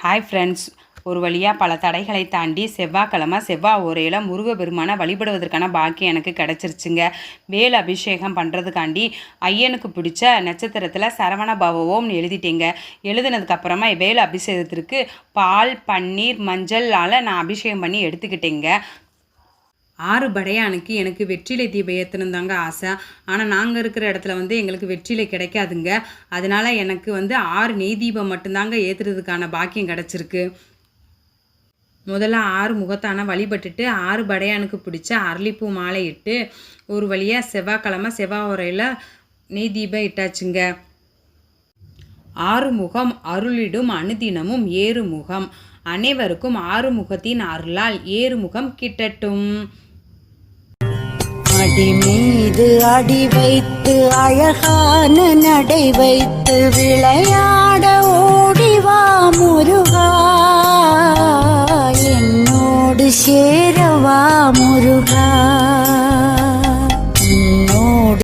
Hi friends, ஒரு வழியாக பல தடைகளை தாண்டி செவ்வாய்க்கிழமை செவ்வாய் ஓரையில் முருகப்பெருமானை வழிபடுவதற்கான பாக்கியம் எனக்கு கிடச்சிருச்சுங்க. வேல் அபிஷேகம் பண்ணுறதுக்காண்டி ஐயனுக்கு பிடிச்ச நட்சத்திரத்தில் சரவண பவவோம்னு எழுதிட்டேங்க. எழுதினதுக்கப்புறமா வேல் அபிஷேகத்திற்கு பால், பன்னீர், மஞ்சளால் நான் அபிஷேகம் பண்ணி எடுத்துக்கிட்டேங்க. 6 படையானுக்கு எனக்கு வெற்றிலை தீபம் ஏற்றணும் தாங்க ஆசை. ஆனால் நாங்கள் இருக்கிற இடத்துல எங்களுக்கு வெற்றிலை கிடைக்காதுங்க. அதனால் எனக்கு 6 நெய் தீபம் மட்டும்தாங்க ஏற்றுறதுக்கான பாக்கியம் கிடச்சிருக்கு. முதல்ல 6 முகத்தான வழிபட்டுட்டு 6 படையானுக்கு பிடிச்ச அரளிப்பூ மாலை இட்டு ஒரு வழியாக செவ்வாய்க்கிழமை செவ்வாய் உரையில் நெய் தீபம் இட்டாச்சுங்க. 6 முகம் அருளிடும் அனுதினமும் ஏறு முகம், அனைவருக்கும் 6 முகத்தின் அருளால் ஏறு முகம் கிட்டட்டும். அடி மீது அடி வைத்து அழகான நடை வைத்து விளையாட ஓடிவா முருகா, என்னோடு சேரவா முருகா.